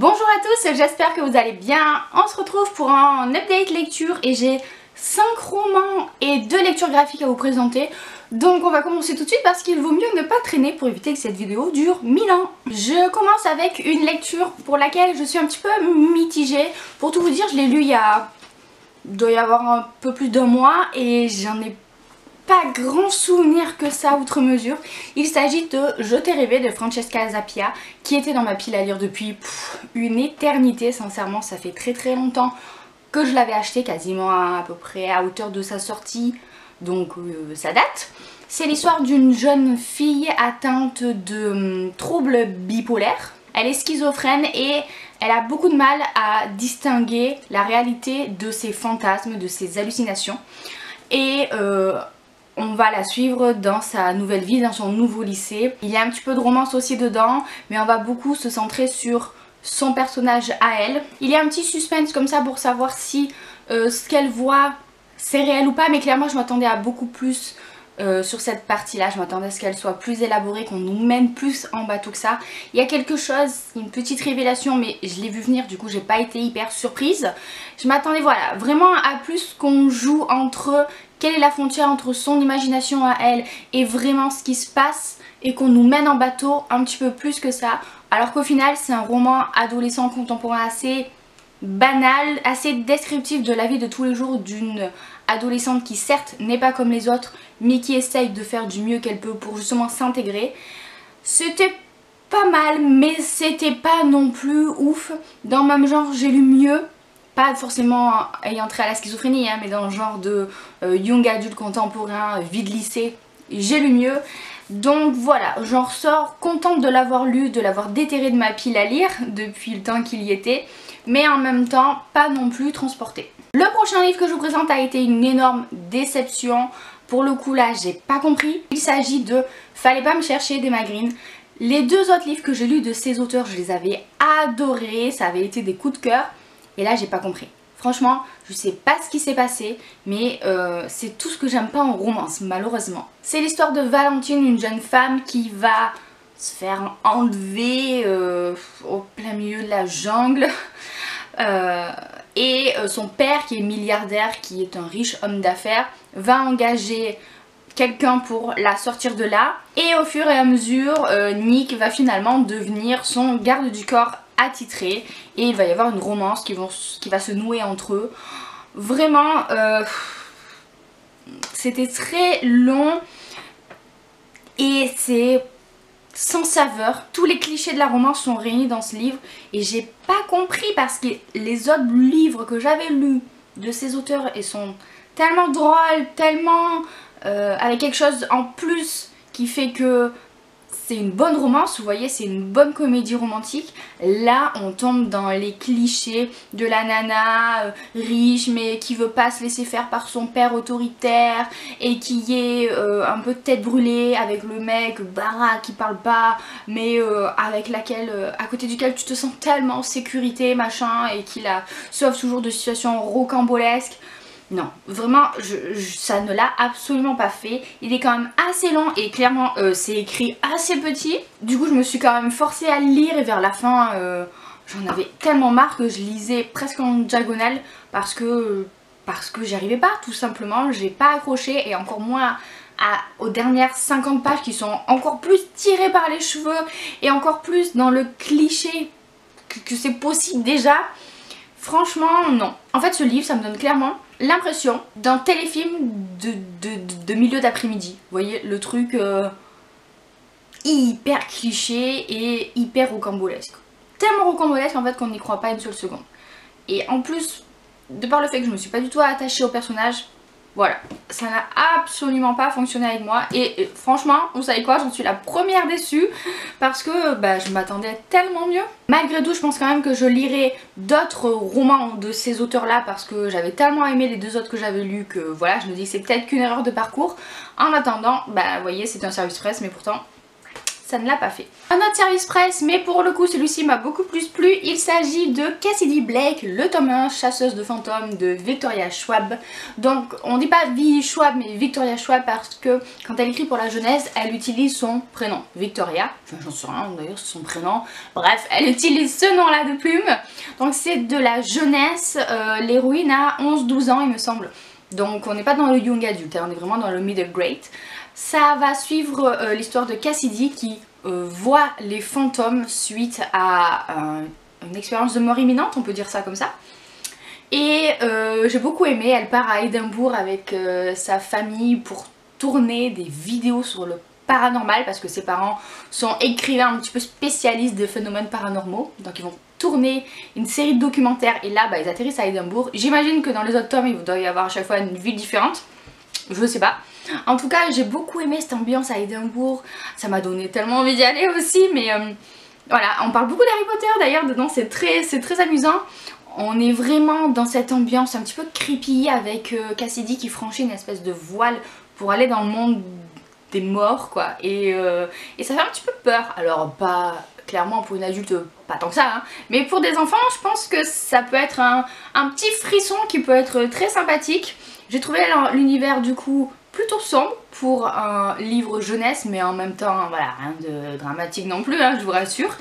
Bonjour à tous, j'espère que vous allez bien. On se retrouve pour un update lecture et j'ai 5 romans et 2 lectures graphiques à vous présenter. Donc on va commencer tout de suite parce qu'il vaut mieux ne pas traîner pour éviter que cette vidéo dure 1000 ans. Je commence avec une lecture pour laquelle je suis un petit peu mitigée. Pour tout vous dire, je l'ai lu il doit y avoir un peu plus d'un mois et j'en ai pas grand souvenir que ça outre mesure. Il s'agit de Je t'ai rêvé de Francesca Zappia qui était dans ma pile à lire depuis une éternité. Sincèrement, ça fait très longtemps que je l'avais acheté, quasiment à peu près à hauteur de sa sortie, donc ça date. C'est l'histoire d'une jeune fille atteinte de troubles bipolaires. Elle est schizophrène et elle a beaucoup de mal à distinguer la réalité de ses fantasmes, de ses hallucinations. Et on va la suivre dans sa nouvelle vie, dans son nouveau lycée. Il y a un petit peu de romance aussi dedans, mais on va beaucoup se centrer sur son personnage à elle. Il y a un petit suspense comme ça pour savoir si ce qu'elle voit c'est réel ou pas, mais clairement je m'attendais à beaucoup plus sur cette partie là. Je m'attendais à ce qu'elle soit plus élaborée, qu'on nous mène plus en bateau que ça. Il y a quelque chose, une petite révélation, mais je l'ai vu venir, du coup j'ai pas été hyper surprise. Je m'attendais voilà vraiment à plus qu'on joue entre quelle est la frontière entre son imagination à elle et vraiment ce qui se passe, et qu'on nous mène en bateau un petit peu plus que ça. Alors qu'au final c'est un roman adolescent contemporain assez banal, assez descriptif de la vie de tous les jours d'une adolescente qui certes n'est pas comme les autres mais qui essaye de faire du mieux qu'elle peut pour justement s'intégrer. C'était pas mal mais c'était pas non plus ouf. Dans le même genre j'ai lu mieux, pas forcément ayant trait à la schizophrénie mais dans le genre de young adulte contemporain, vie de lycée, j'ai lu mieux. Donc voilà, j'en ressors contente de l'avoir lu, de l'avoir déterré de ma pile à lire depuis le temps qu'il y était, mais en même temps pas non plus transportée. Le prochain livre que je vous présente a été une énorme déception. Pour le coup là j'ai pas compris. Il s'agit de Fallait pas me chercher d'Emma Green. Les 2 autres livres que j'ai lus de ces auteurs, je les avais adorés, ça avait été des coups de cœur, et là j'ai pas compris. Franchement, je sais pas ce qui s'est passé, mais c'est tout ce que j'aime pas en romance, malheureusement. C'est l'histoire de Valentine, une jeune femme qui va se faire enlever au plein milieu de la jungle. Et son père, qui est milliardaire, qui est un riche homme d'affaires, va engager quelqu'un pour la sortir de là. Et au fur et à mesure, Nick va finalement devenir son garde du corps attitré et il va y avoir une romance qui va se nouer entre eux. Vraiment c'était très long et c'est sans saveur. Tous les clichés de la romance sont réunis dans ce livre et j'ai pas compris parce que les autres livres que j'avais lus de ces auteurs ils sont tellement drôles, tellement avec quelque chose en plus qui fait que c'est une bonne romance, vous voyez, c'est une bonne comédie romantique. Là on tombe dans les clichés de la nana riche mais qui veut pas se laisser faire par son père autoritaire et qui est un peu tête brûlée avec le mec baraque qui parle pas mais avec laquelle, à côté duquel tu te sens tellement en sécurité machin, et qui la sauve toujours de situations rocambolesques. Non, vraiment, ça ne l'a absolument pas fait. Il est quand même assez long et clairement c'est écrit assez petit. Du coup je me suis quand même forcée à le lire et vers la fin j'en avais tellement marre que je lisais presque en diagonale parce que j'y arrivais pas tout simplement. J'ai pas accroché, et encore moins aux dernières 50 pages qui sont encore plus tirées par les cheveux et encore plus dans le cliché que c'est possible déjà. Franchement non. En fait ce livre ça me donne clairement l'impression d'un téléfilm de milieu d'après-midi. Vous voyez le truc hyper cliché et hyper rocambolesque. Tellement rocambolesque en fait qu'on n'y croit pas une seule seconde. Et en plus, de par le fait que je me suis pas du tout attachée au personnage, voilà, ça n'a absolument pas fonctionné avec moi. Et franchement, vous savez quoi, j'en suis la première déçue parce que je m'attendais tellement mieux. Malgré tout, je pense quand même que je lirai d'autres romans de ces auteurs là parce que j'avais tellement aimé les 2 autres que j'avais lus que voilà, je me dis que c'est peut-être qu'une erreur de parcours. En attendant, vous voyez, c'est un service presse mais pourtant ça ne l'a pas fait. Un autre service presse, mais pour le coup celui-ci m'a beaucoup plus plu, il s'agit de Cassidy Blake, le tome 1, chasseuse de fantômes de Victoria Schwab. Donc on dit pas Vi Schwab mais Victoria Schwab parce que quand elle écrit pour la jeunesse, elle utilise son prénom, Victoria, enfin j'en sais rien d'ailleurs c'est son prénom, bref elle utilise ce nom là de plume. Donc c'est de la jeunesse, l'héroïne a 11-12 ans il me semble. Donc on n'est pas dans le young adulte, on est vraiment dans le middle grade. Ça va suivre l'histoire de Cassidy qui voit les fantômes suite à une expérience de mort imminente, on peut dire ça comme ça. Et j'ai beaucoup aimé, elle part à Édimbourg avec sa famille pour tourner des vidéos sur le paranormal parce que ses parents sont écrivains un petit peu spécialistes des phénomènes paranormaux. Donc ils vont tourner une série de documentaires et là ils atterrissent à Édimbourg. J'imagine que dans les autres tomes il doit y avoir à chaque fois une ville différente, je sais pas. En tout cas j'ai beaucoup aimé cette ambiance à Édimbourg, ça m'a donné tellement envie d'y aller aussi mais voilà, on parle beaucoup d'Harry Potter d'ailleurs dedans, c'est très amusant. On est vraiment dans cette ambiance un petit peu creepy avec Cassidy qui franchit une espèce de voile pour aller dans le monde des morts quoi et ça fait un petit peu peur, alors pas clairement pour une adulte pas tant que ça hein, mais pour des enfants je pense que ça peut être un petit frisson qui peut être très sympathique. J'ai trouvé l'univers du coup plutôt sombre pour un livre jeunesse mais en même temps voilà rien de dramatique non plus hein, je vous rassure.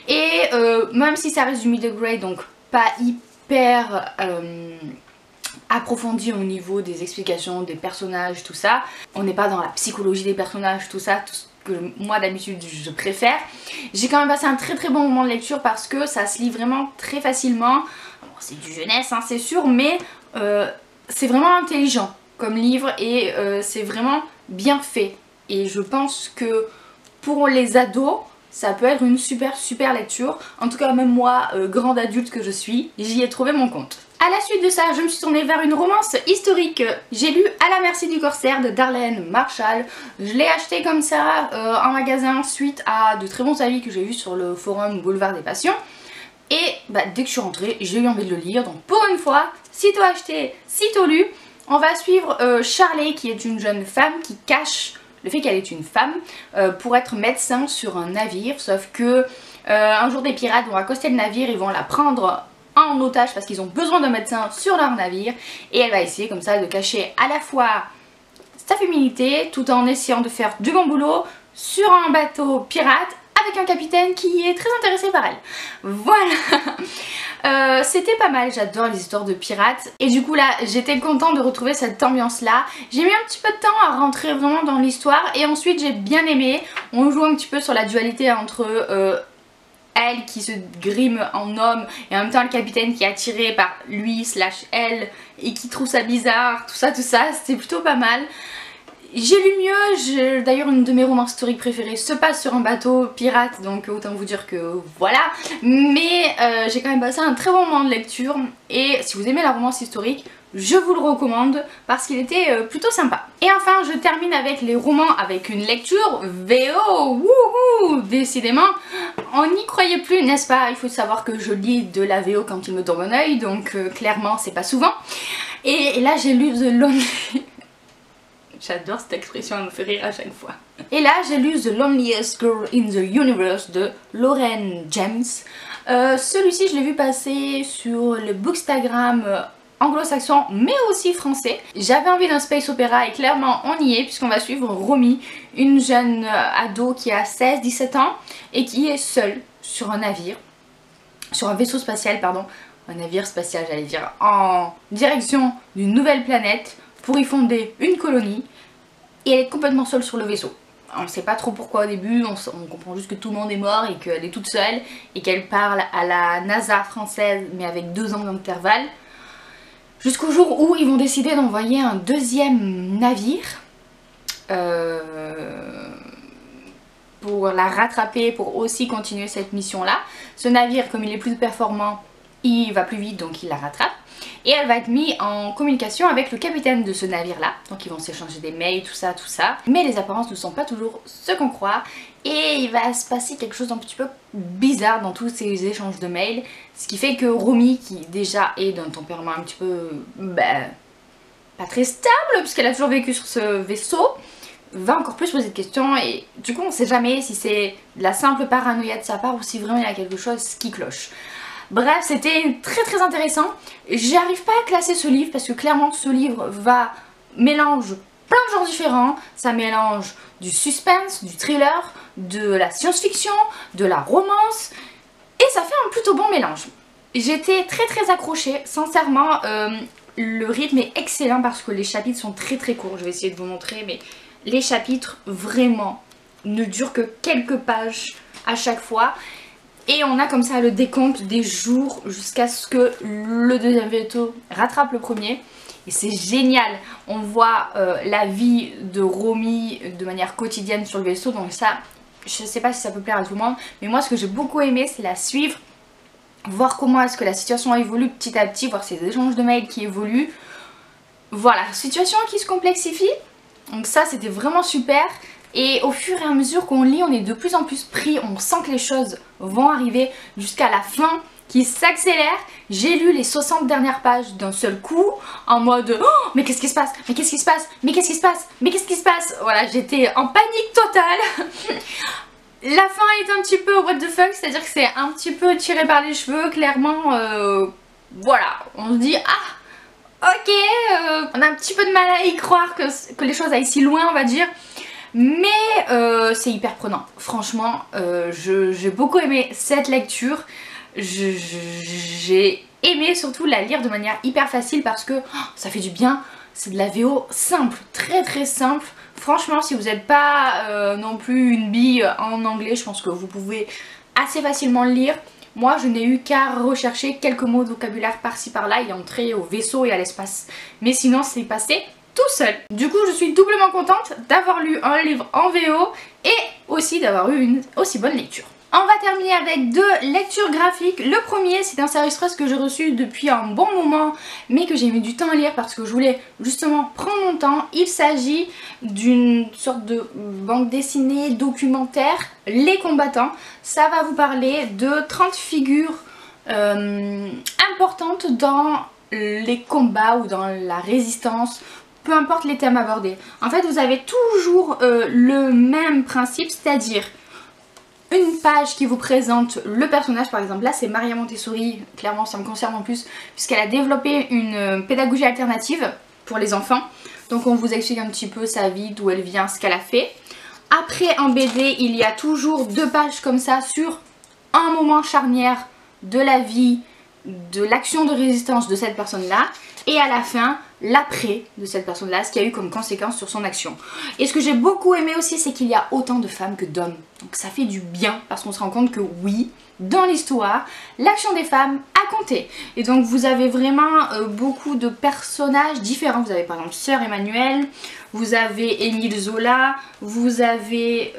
Et même si ça reste du middle grade donc pas hyper approfondi au niveau des explications des personnages tout ça, on n'est pas dans la psychologie des personnages tout ça, tout ce que moi d'habitude je préfère. J'ai quand même passé un très bon moment de lecture parce que ça se lit vraiment très facilement. Bon, c'est du jeunesse hein, c'est sûr mais c'est vraiment intelligent comme livre et c'est vraiment bien fait et je pense que pour les ados ça peut être une super lecture. En tout cas même moi, grande adulte que je suis, j'y ai trouvé mon compte. À la suite de ça, je me suis tournée vers une romance historique. J'ai lu À la merci du corsaire de Darlene Marshall. Je l'ai acheté comme ça en magasin suite à de très bons avis que j'ai vus sur le forum Boulevard des Passions. Et dès que je suis rentrée, j'ai eu envie de le lire. Donc pour une fois, sitôt acheté, sitôt lu. On va suivre Charlie qui est une jeune femme qui cache le fait qu'elle est une femme pour être médecin sur un navire, sauf que un jour des pirates vont accoster le navire, ils vont la prendre en otage parce qu'ils ont besoin d'un médecin sur leur navire et elle va essayer comme ça de cacher à la fois sa féminité tout en essayant de faire du bon boulot sur un bateau pirate avec un capitaine qui est très intéressé par elle. Voilà. C'était pas mal, j'adore les histoires de pirates et du coup là j'étais contente de retrouver cette ambiance là. J'ai mis un petit peu de temps à rentrer vraiment dans l'histoire et ensuite j'ai bien aimé. On joue un petit peu sur la dualité entre elle qui se grime en homme et en même temps le capitaine qui est attiré par lui / elle et qui trouve ça bizarre, tout ça, c'était plutôt pas mal. J'ai lu mieux, d'ailleurs une de mes romans historiques préférées se passe sur un bateau pirate donc autant vous dire que voilà. Mais j'ai quand même passé un très bon moment de lecture et si vous aimez la romance historique, je vous le recommande parce qu'il était plutôt sympa. Et enfin je termine avec les romans avec une lecture VO, wouhou, décidément on n'y croyait plus n'est-ce pas? Il faut savoir que je lis de la VO quand il me tombe un oeil donc clairement c'est pas souvent. Et là j'ai lu The Lonely... J'adore cette expression, elle me fait rire à chaque fois. Et là j'ai lu The Loneliest Girl in the Universe de Lauren James. Celui-ci je l'ai vu passer sur le Bookstagram anglo-saxon mais aussi français. J'avais envie d'un space opéra et clairement on y est puisqu'on va suivre Romy, une jeune ado qui a 16-17 ans et qui est seule sur un navire, sur un vaisseau spatial pardon, un navire spatial j'allais dire, en direction d'une nouvelle planète pour y fonder une colonie et elle est complètement seule sur le vaisseau. On ne sait pas trop pourquoi au début, on comprend juste que tout le monde est mort et qu'elle est toute seule et qu'elle parle à la NASA française mais avec 2 ans d'intervalle. Jusqu'au jour où ils vont décider d'envoyer un deuxième navire pour la rattraper, pour aussi continuer cette mission là. Ce navire comme il est plus performant, il va plus vite donc il la rattrape. Et elle va être mise en communication avec le capitaine de ce navire là. Donc ils vont s'échanger des mails, tout ça. Mais les apparences ne sont pas toujours ce qu'on croit. Et il va se passer quelque chose d'un petit peu bizarre dans tous ces échanges de mails. Ce qui fait que Romy, qui déjà est d'un tempérament un petit peu... pas très stable, puisqu'elle a toujours vécu sur ce vaisseau, va encore plus poser de questions et du coup on sait jamais si c'est de la simple paranoïa de sa part ou si vraiment il y a quelque chose qui cloche. Bref, c'était très intéressant. J'arrive pas à classer ce livre parce que clairement ce livre mélange plein de genres différents. Ça mélange du suspense, du thriller, de la science-fiction, de la romance et ça fait un plutôt bon mélange. J'étais très accrochée, sincèrement. Le rythme est excellent parce que les chapitres sont très courts. Je vais essayer de vous montrer, mais les chapitres vraiment ne durent que quelques pages à chaque fois. Et on a comme ça le décompte des jours jusqu'à ce que le deuxième vaisseau rattrape le premier. Et c'est génial. On voit la vie de Romy de manière quotidienne sur le vaisseau. Donc ça, je sais pas si ça peut plaire à tout le monde. Mais moi, ce que j'ai beaucoup aimé, c'est la suivre. Voir comment est-ce que la situation évolue petit à petit, voir ces échanges de mails qui évoluent. Voilà, situation qui se complexifie. Donc ça, c'était vraiment super. Et au fur et à mesure qu'on lit, on est de plus en plus pris. On sent que les choses vont arriver jusqu'à la fin qui s'accélère. J'ai lu les 60 dernières pages d'un seul coup en mode oh, mais qu'est-ce qui se passe? Mais qu'est-ce qui se passe? Mais qu'est-ce qui se passe? Mais qu'est-ce qui se passe? Voilà, j'étais en panique totale. La fin est un petit peu what the fuck, c'est-à-dire que c'est un petit peu tiré par les cheveux, clairement, voilà, on se dit, ah, ok, on a un petit peu de mal à y croire que les choses aillent si loin, on va dire, mais c'est hyper prenant, franchement, j'ai beaucoup aimé cette lecture, j'ai aimé surtout la lire de manière hyper facile parce que oh, ça fait du bien, c'est de la VO simple, très simple. Franchement, si vous n'êtes pas non plus une bille en anglais, je pense que vous pouvez assez facilement le lire. Moi, je n'ai eu qu'à rechercher quelques mots de vocabulaire par-ci par-là et entrer au vaisseau et à l'espace. Mais sinon, c'est passé tout seul. Du coup, je suis doublement contente d'avoir lu un livre en VO et aussi d'avoir eu une aussi bonne lecture. On va terminer avec deux lectures graphiques. Le premier, c'est un service presse que j'ai reçu depuis un bon moment, mais que j'ai mis du temps à lire parce que je voulais justement prendre mon temps. Il s'agit d'une sorte de bande dessinée documentaire, Les Combattants. Ça va vous parler de 30 figures importantes dans les combats ou dans la résistance, peu importe les thèmes abordés. En fait, vous avez toujours le même principe, c'est-à-dire une page qui vous présente le personnage. Par exemple là c'est Maria Montessori, clairement ça me concerne en plus puisqu'elle a développé une pédagogie alternative pour les enfants. Donc on vous explique un petit peu sa vie, d'où elle vient, ce qu'elle a fait. Après en BD il y a toujours deux pages comme ça sur un moment charnière de la vie, de l'action de résistance de cette personne là. Et à la fin, l'après de cette personne-là, ce qui a eu comme conséquence sur son action. Et ce que j'ai beaucoup aimé aussi, c'est qu'il y a autant de femmes que d'hommes. Donc ça fait du bien, parce qu'on se rend compte que oui, dans l'histoire, l'action des femmes a compté. Et donc vous avez vraiment beaucoup de personnages différents. Vous avez par exemple Sœur Emmanuelle, vous avez Émile Zola, vous avez,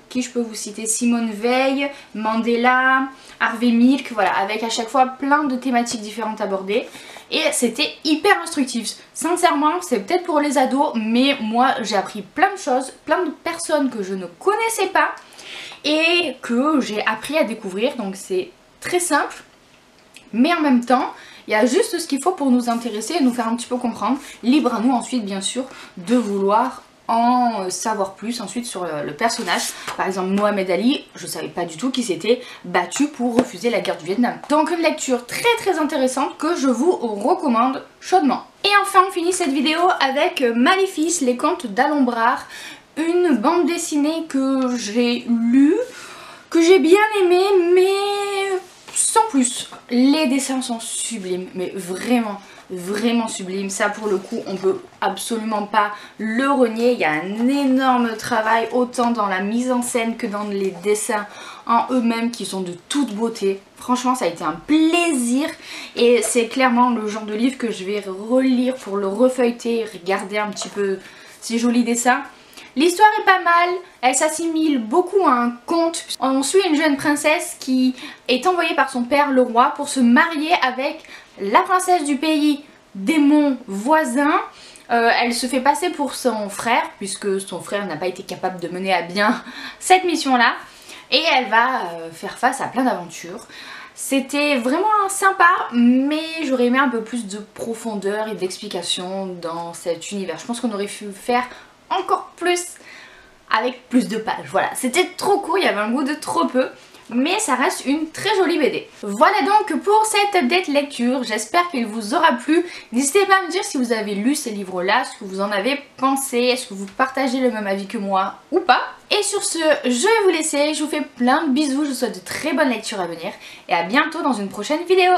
qui je peux vous citer, Simone Veil, Mandela, Harvey Milk, voilà, avec à chaque fois plein de thématiques différentes abordées. Et c'était hyper instructif. Sincèrement, c'est peut-être pour les ados, mais moi j'ai appris plein de choses, plein de personnes que je ne connaissais pas et que j'ai appris à découvrir. Donc c'est très simple, mais en même temps, il y a juste ce qu'il faut pour nous intéresser et nous faire un petit peu comprendre. Libre à nous ensuite, bien sûr, de vouloir en savoir plus ensuite sur le personnage. Par exemple Mohamed Ali, je savais pas du tout qu'il s'était battu pour refuser la guerre du Vietnam. Donc une lecture très intéressante que je vous recommande chaudement. Et enfin on finit cette vidéo avec Maléfice, les contes d'Alombrard, une bande dessinée que j'ai lue, que j'ai bien aimée, mais sans plus. Les dessins sont sublimes, mais vraiment sublime. Ça pour le coup on peut absolument pas le renier. Il y a un énorme travail autant dans la mise en scène que dans les dessins en eux-mêmes qui sont de toute beauté. Franchement ça a été un plaisir et c'est clairement le genre de livre que je vais relire pour le refeuilleter, regarder un petit peu ces jolis dessins. L'histoire est pas mal, elle s'assimile beaucoup à un conte. On suit une jeune princesse qui est envoyée par son père le roi pour se marier avec la princesse du pays démon voisin. Elle se fait passer pour son frère puisque son frère n'a pas été capable de mener à bien cette mission là. Et elle va faire face à plein d'aventures. C'était vraiment sympa, mais j'aurais aimé un peu plus de profondeur et d'explication dans cet univers. Je pense qu'on aurait pu faire encore plus avec plus de pages. Voilà, c'était trop court, il y avait un goût de trop peu. Mais ça reste une très jolie BD. Voilà donc pour cette update lecture, j'espère qu'il vous aura plu. N'hésitez pas à me dire si vous avez lu ces livres-là, ce que vous en avez pensé, est-ce que vous partagez le même avis que moi ou pas. Et sur ce, je vais vous laisser, je vous fais plein de bisous, je vous souhaite de très bonnes lectures à venir et à bientôt dans une prochaine vidéo.